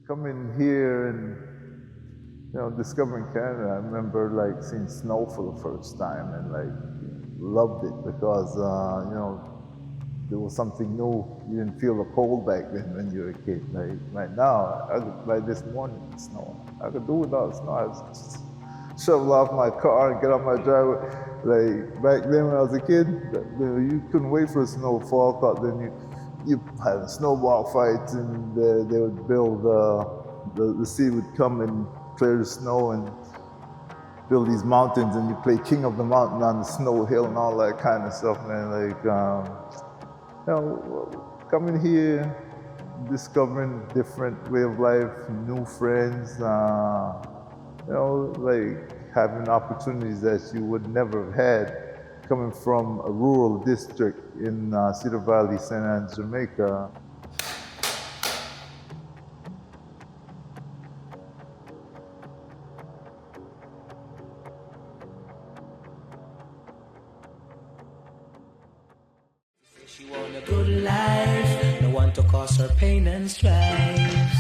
Coming here and discovering Canada, I remember like seeing snow for the first time and like loved it because there was something new. You didn't feel the cold back then when you were a kid. Like right now, like this morning, it's snowing. I could do without snow. I just shovel off my car and get off my driveway. Like back then when I was a kid, you couldn't wait for the snow to fall, because then you had a snowball fight, and they would build, the sea would come and clear the snow and build these mountains, and you play king of the mountain on the snow hill and all that kind of stuff, man. Like, coming here, discovering different way of life, new friends, like having opportunities that you would never have had coming from a rural district in Cedar Valley, St. Anne, Jamaica. She want a good life, no one to cause her pain and strife.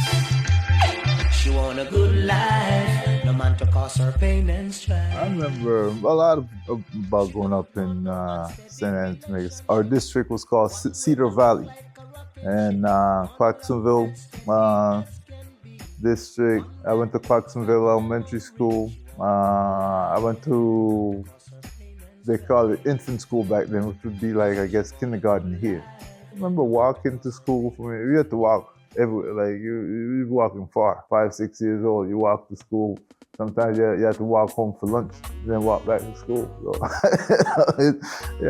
She want a good life, no man to cause her pain and strife. I remember a lot about growing up in St. Anne, Jamaica. Our district was called Cedar Valley, and Clarksonville district. I went to Clarksonville Elementary School. I went to, they call it infant school back then, which would be like, I guess, kindergarten here. I remember walking to school. We had to walk everywhere. Like you walking far, 5, 6 years old. You walk to school. Sometimes you have to walk home for lunch, then walk back to school. So,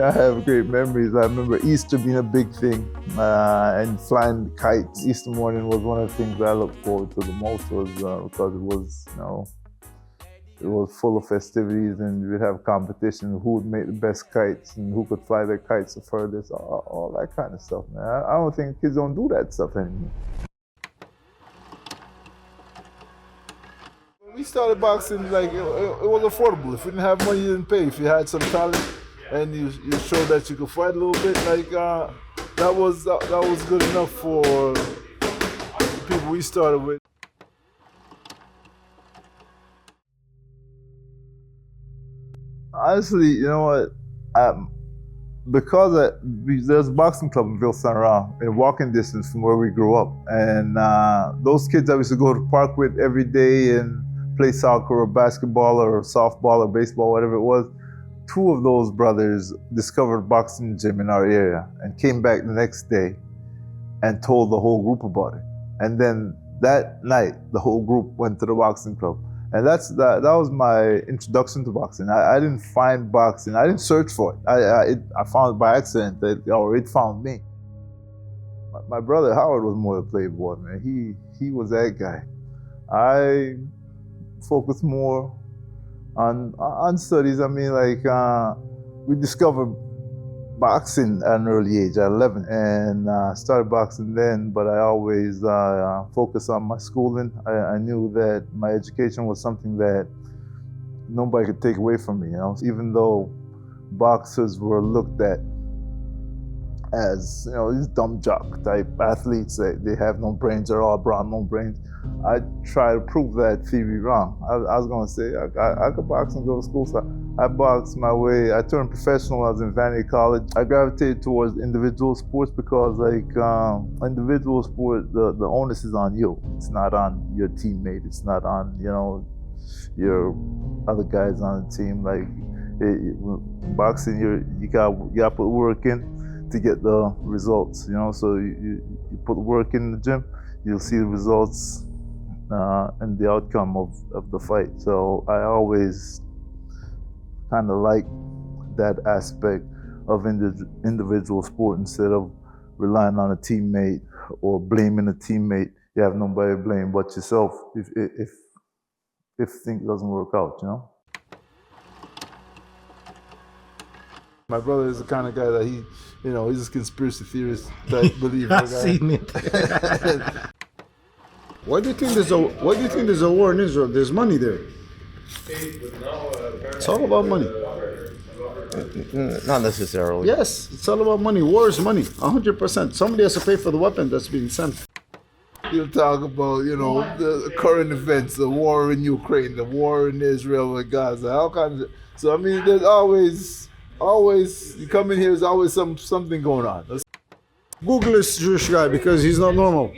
I have great memories. I remember Easter being a big thing, and flying kites. Easter morning was one of the things that I looked forward to the most, was because it was, it was full of festivities, and we'd have competition, who would make the best kites and who could fly their kites the furthest, all that kind of stuff, man. I don't think kids don't do that stuff anymore. When we started boxing, like it was affordable. If you didn't have money, you didn't pay. If you had some talent and you showed that you could fight a little bit, like that was good enough for the people we started with. Honestly, you know what? Because there's a boxing club in Ville Saint Laurent, in walking distance from where we grew up, and those kids I used to go to the park with every day and play soccer or basketball or softball or baseball, whatever it was. 2 of those brothers discovered a boxing gym in our area and came back the next day and told the whole group about it. And then that night, the whole group went to the boxing club. And that was my introduction to boxing. I didn't find boxing. I didn't search for it. I found it by accident, or it found me. My brother Howard was more a playboy, man. He was that guy. I focused more on studies. I mean, like we discovered boxing at an early age, at 11, and started boxing then, but I always focused on my schooling. I knew that my education was something that nobody could take away from me, even though boxers were looked at as, these dumb jock type athletes, that they have no brains, they're all brown, no brains. I try to prove that theory wrong. I was gonna say, I could box and go to school, so I boxed my way. I turned professional when I was in Vanity College. I gravitated towards individual sports because, like, individual sport, the onus is on you. It's not on your teammate. It's not on, your other guys on the team. Like, boxing, you got to put work in to get the results, So you put work in the gym, you'll see the results and the outcome of the fight. So I always kind of like that aspect of individual sport, instead of relying on a teammate or blaming a teammate. You have nobody to blame but yourself if things doesn't work out, My brother is the kind of guy that he's a conspiracy theorist type believer. I've seen it. Why do you think there's a war in Israel? There's money there. It's all about money. Not necessarily. Yes, it's all about money. War is money, 100%. Somebody has to pay for the weapon that's being sent. He'll talk about, you know, the current events, the war in Ukraine, the war in Israel and Gaza, all kinds of. So I mean, there's always you come in here, there's always something going on. Google this Jewish guy because he's not normal.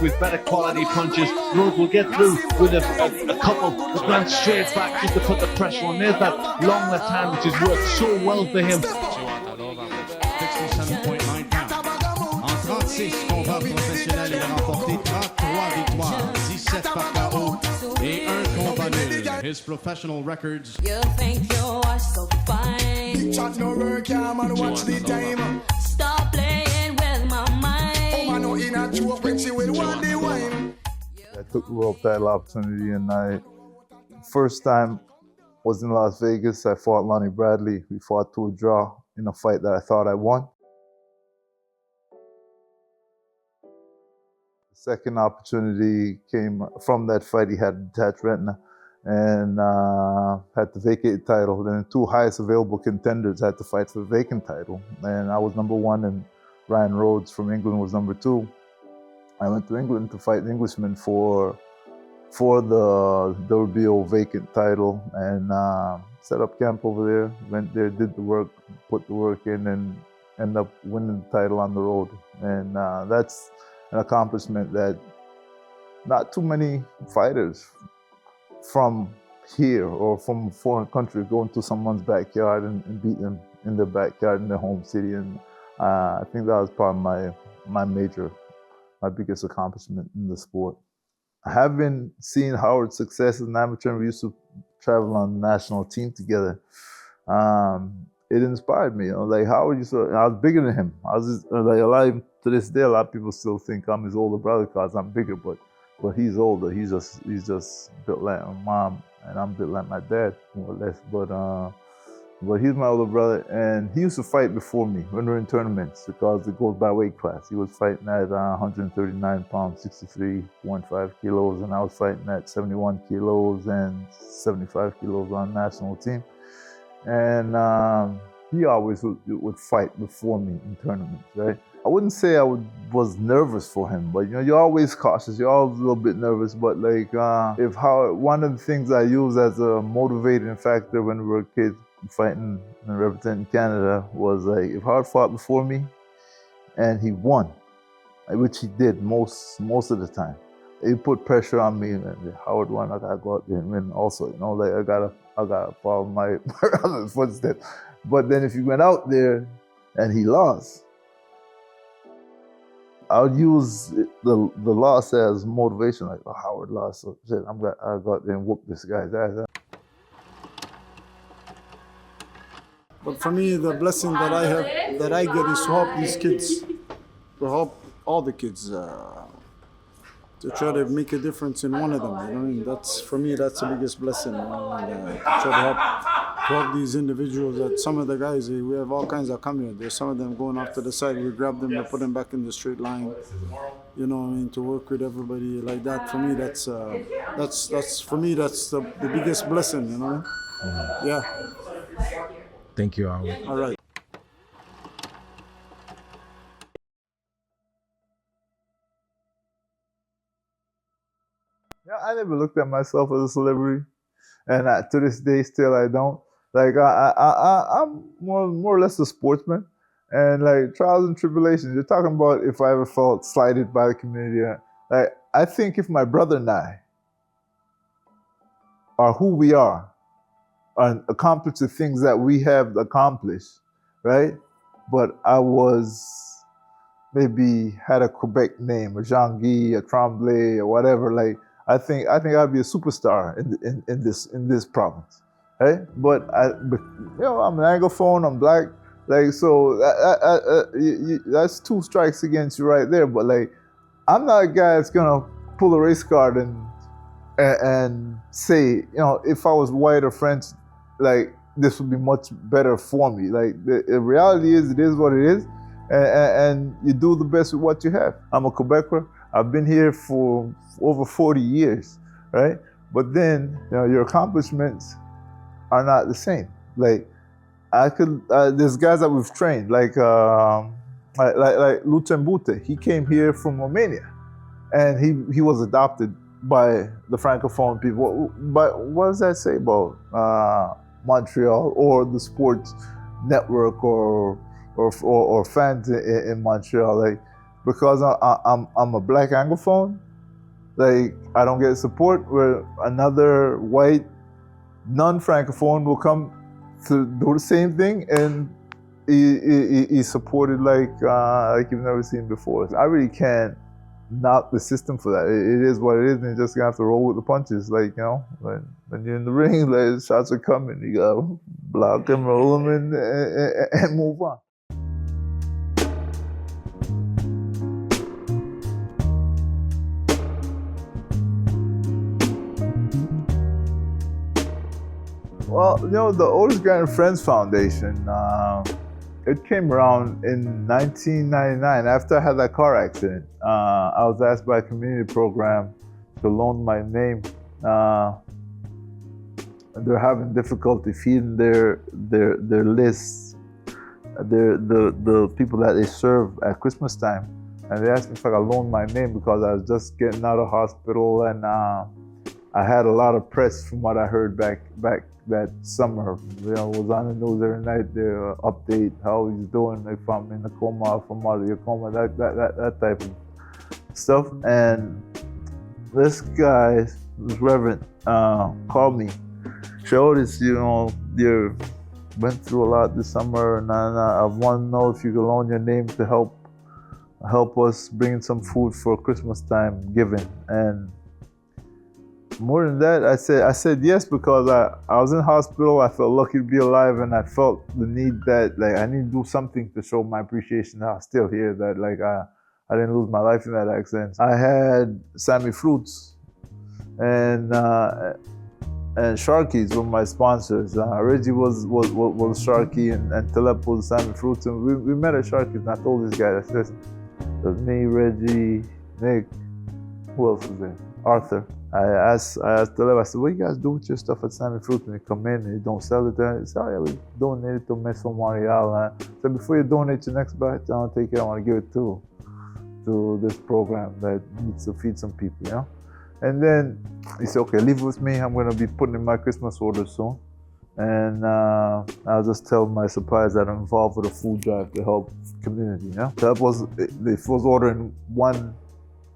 With better quality punches, Road will get through with a couple of Grant straight back just to put the pressure on. There's that long left hand which has worked so well for him. 67.9 pounds. En 36 combats professionnels, il a remporté 33 victoires, 17 par KO et un combat nul. His professional records. You think you are so fine. Big chat no work, yeah, man, watch the time. Stop playing with my mind. Oh, man, no in a joke when she will want the wine. I took the world title opportunity, and first time was in Las Vegas. I fought Lonnie Bradley. We fought to a draw in a fight that I thought I won. The second opportunity came from that fight. He had detached retina and had to vacate the title. Then the two highest available contenders had to fight for the vacant title. And I was number one, and Ryan Rhodes from England was number two. I went to England to fight an Englishman for the WBO vacant title, and set up camp over there, went there, did the work, put the work in, and ended up winning the title on the road. And that's an accomplishment that not too many fighters from here or from a foreign country go into someone's backyard and beat them in their backyard in their home city. And I think that was probably my biggest accomplishment in the sport. Having seen Howard's success as an amateur, and we used to travel on the national team together, it inspired me. You know, like Howard I was bigger than him. I was just, like to this day, a lot of people still think I'm his older brother because I'm bigger, but he's older. He's just built like my mom, and I'm built like my dad, more or less. But he's my older brother, and he used to fight before me when we were in tournaments because it goes by weight class. He was fighting at 139 pounds, 63.5 kilos, and I was fighting at 71 kilos and 75 kilos on the national team. And he always would fight before me in tournaments, right? I wouldn't say I was nervous for him, but you know, you're always cautious. You're always a little bit nervous. But like, one of the things I use as a motivating factor when we were kids fighting and representing Canada was like, if Howard fought before me and he won, which he did most of the time, he put pressure on me. And Howard won, I gotta go out there and win also. You know, like I gotta follow my brother's footsteps. But then if he went out there and he lost, I would use the loss as motivation. Like, oh, Howard lost, so shit, I go out there and whoop this guy's ass. But for me, the blessing that I get is to help these kids, to help all the kids, to try to make a difference in one of them. You know what I mean? That's, for me, that's the biggest blessing. You know? And, to try to help these individuals. That some of the guys, we have all kinds of coming here. There's some of them going off to the side. We grab them and put them back in the straight line. You know what I mean? To work with everybody like that. For me, that's for me, that's the biggest blessing. You know? Mm-hmm. Yeah. Thank you, Howard. All right. Yeah, I never looked at myself as a celebrity, and to this day, still I don't. Like I'm more or less a sportsman, and like trials and tribulations. You're talking about if I ever felt slighted by the community. Like I think if my brother and I are who we are, and accomplish the things that we have accomplished, right? But I was maybe had a Quebec name, a Jean-Guy, a Tremblay, or whatever. Like I think I'd be a superstar in this province, right? But you know, I'm an Anglophone, I'm black, like so. That's two strikes against you right there. But like, I'm not a guy that's gonna pull a race card and say, you know, if I was white or French, like this would be much better for me. Like the reality is, it is what it is, and you do the best with what you have. I'm a Quebecer. I've been here for over 40 years, right? But then, you know, your accomplishments are not the same. Like I could. There's guys that we've trained, like Lutsembute. He came here from Romania, and he was adopted by the Francophone people. But what does that say about Montreal or the sports network or fans in Montreal? Like, because I'm a black Anglophone, like I don't get support where another white non-Francophone will come to do the same thing, and he's supported like you've never seen before. I really can't knock the system for that. It is what it is, and you just have to roll with the punches. Like, you know, when you're in the ring, like, shots are coming, you gotta block them, roll them, and move on. Well, you know, the Otis Grant Friends Foundation, it came around in 1999 after I had that car accident. I was asked by a community program to loan my name. They're having difficulty feeding their lists, the people that they serve at Christmas time. And they asked me if I could loan my name because I was just getting out of hospital, and I had a lot of press from what I heard back that summer. You know, was on the news every night. They update how he's doing, if I'm in a coma, if I'm out of your coma, that type of stuff. And this guy, this Reverend, called me. Showed us, you know, you went through a lot this summer, and I want to know if you could loan your name to help us bring some food for Christmas time giving. And more than that, I said yes, because I was in hospital. I felt lucky to be alive, and I felt the need that, like, I need to do something to show my appreciation that I'm still here, that, like, I didn't lose my life in that accident. I had Sammy Fruits and Sharky's were my sponsors. Reggie was Sharky, and Talep was Sammy Fruits, and we met at Sharky's, and I told this guy, I said, it was me, Reggie, Nick, who else was there? Arthur. I asked Taleb, I said, what do you guys do with your stuff at Sammy Fruit when you come in and you don't sell it there? He said, oh yeah, we donate it to Maison Montreal. So before you donate your next batch, I want to take it, I want to give it to this program that needs to feed some people, you know? And then he said, okay, leave it with me. I'm going to be putting in my Christmas order soon. And I'll just tell my suppliers that I'm involved with a food drive to help community, you know? That was, they was ordering one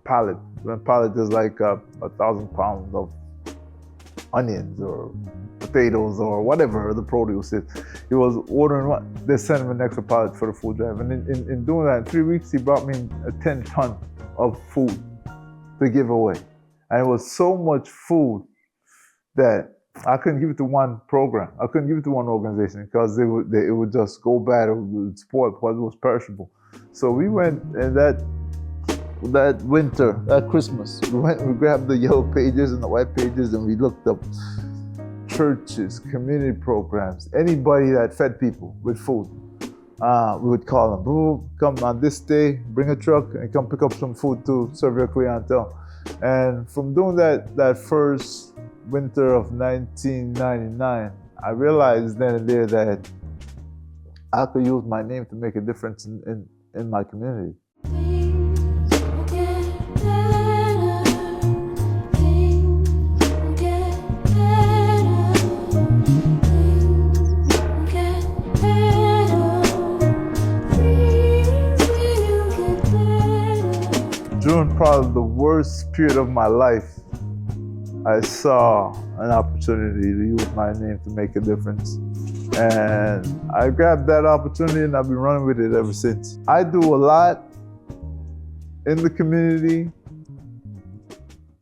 pallet. One pallet is like 1,000 pounds of onions or potatoes or whatever the produce is. He was ordering one. They sent him an extra pallet for the food drive. And in doing that, in 3 weeks, he brought me a 10 ton of food to give away. And it was so much food that I couldn't give it to one program. I couldn't give it to one organization because it would just go bad. It would spoil because it was perishable. So we went, and that winter, that Christmas, we grabbed the yellow pages and the white pages, and we looked up churches, community programs, anybody that fed people with food. We would call them, "Boo, come on this day, bring a truck and come pick up some food to serve your clientele." And from doing that first winter of 1999, I realized then and there that I could use my name to make a difference in my community. During probably the worst period of my life, I saw an opportunity to use my name to make a difference. And I grabbed that opportunity, and I've been running with it ever since. I do a lot in the community,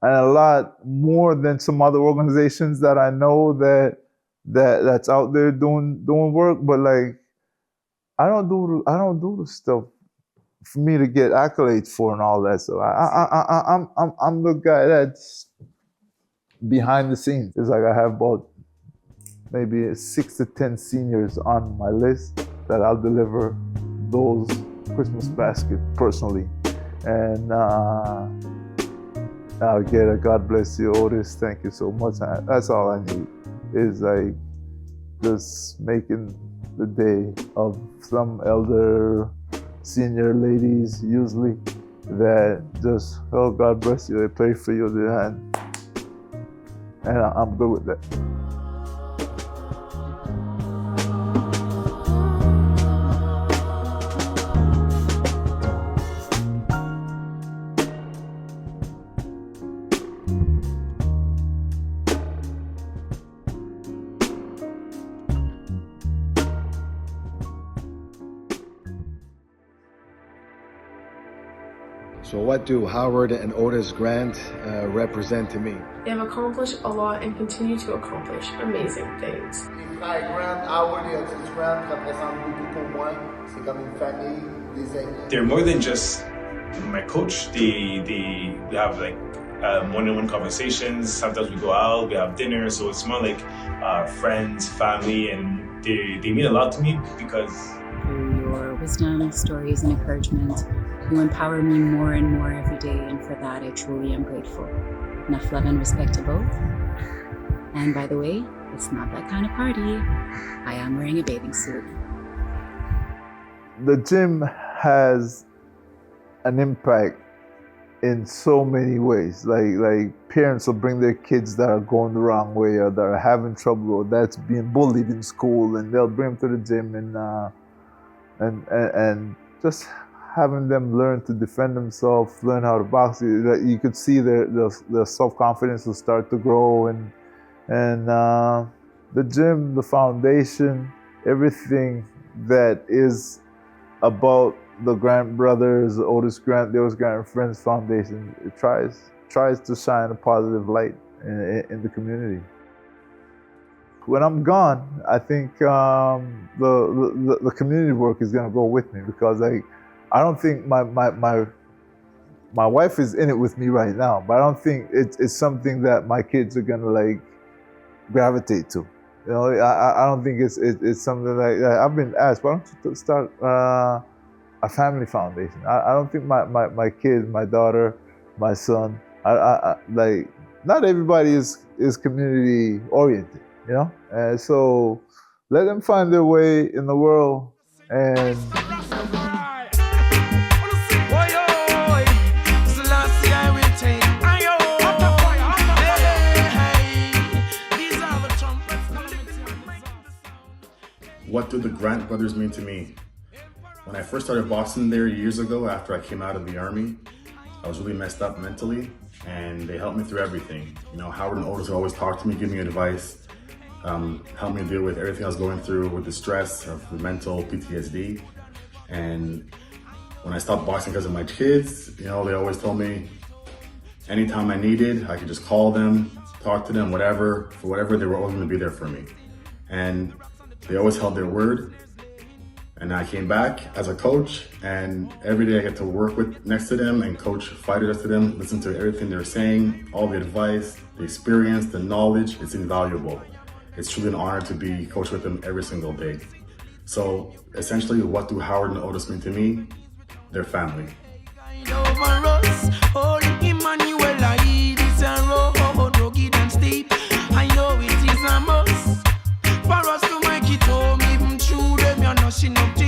and a lot more than some other organizations that I know that's out there doing work. But like, I don't do the stuff for me to get accolades for and all that. So I'm the guy that's behind the scenes. It's like I have about maybe 6 to 10 seniors on my list that I'll deliver those Christmas baskets personally. And I'll get a God bless you, Otis, thank you so much. That's all I need, is like just making the day of some elder senior ladies usually that just, oh, God bless you, they pray for you, and I'm good with that. So what do Howard and Otis Grant represent to me? They have accomplished a lot and continue to accomplish amazing things. Hi, Grant, Howard et Otis Grant représentent beaucoup pour moi. C'est comme une famille, des amis. They're more than just my coach. We have like one-on-one conversations. Sometimes we go out, we have dinner. So it's more like friends, family, and they mean a lot to me because through your wisdom, stories, and encouragement, you empower me more and more every day, and for that I truly am grateful. Enough love and respect to both. And by the way, it's not that kind of party. I am wearing a bathing suit. The gym has an impact in so many ways. Like parents will bring their kids that are going the wrong way or that are having trouble or that's being bullied in school, and they'll bring them to the gym and just having them learn to defend themselves, learn how to box. You could see their self-confidence will start to grow, and the gym, the foundation, everything that is about the Grant brothers, Otis Grant, the Otis Grant Friends Foundation, it tries to shine a positive light in the community. When I'm gone, I think the community work is going to go with me, because I don't think my wife is in it with me right now, but I don't think it's something that my kids are gonna gravitate to. You know, I don't think it's something like I've been asked, why don't you start a family foundation? I don't think my kids, my daughter, my son, not everybody is community oriented, you know, so let them find their way in the world and. What do the Grant brothers mean to me? When I first started boxing there years ago after I came out of the Army, I was really messed up mentally, and they helped me through everything. You know, Howard and Otis always talked to me, give me advice, helped me deal with everything I was going through with the stress of the mental PTSD. And when I stopped boxing because of my kids, you know, they always told me anytime I needed, I could just call them, talk to them, whatever, for whatever, they were always gonna be there for me. And they always held their word. And I came back as a coach, and every day I get to work next to them and coach fighters next to them, listen to everything they're saying, all the advice, the experience, the knowledge, it's invaluable. It's truly an honor to be coached with them every single day. So essentially, what do Howard and Otis mean to me? They're family. I know it is a must for us to make it home, even through them, you're not up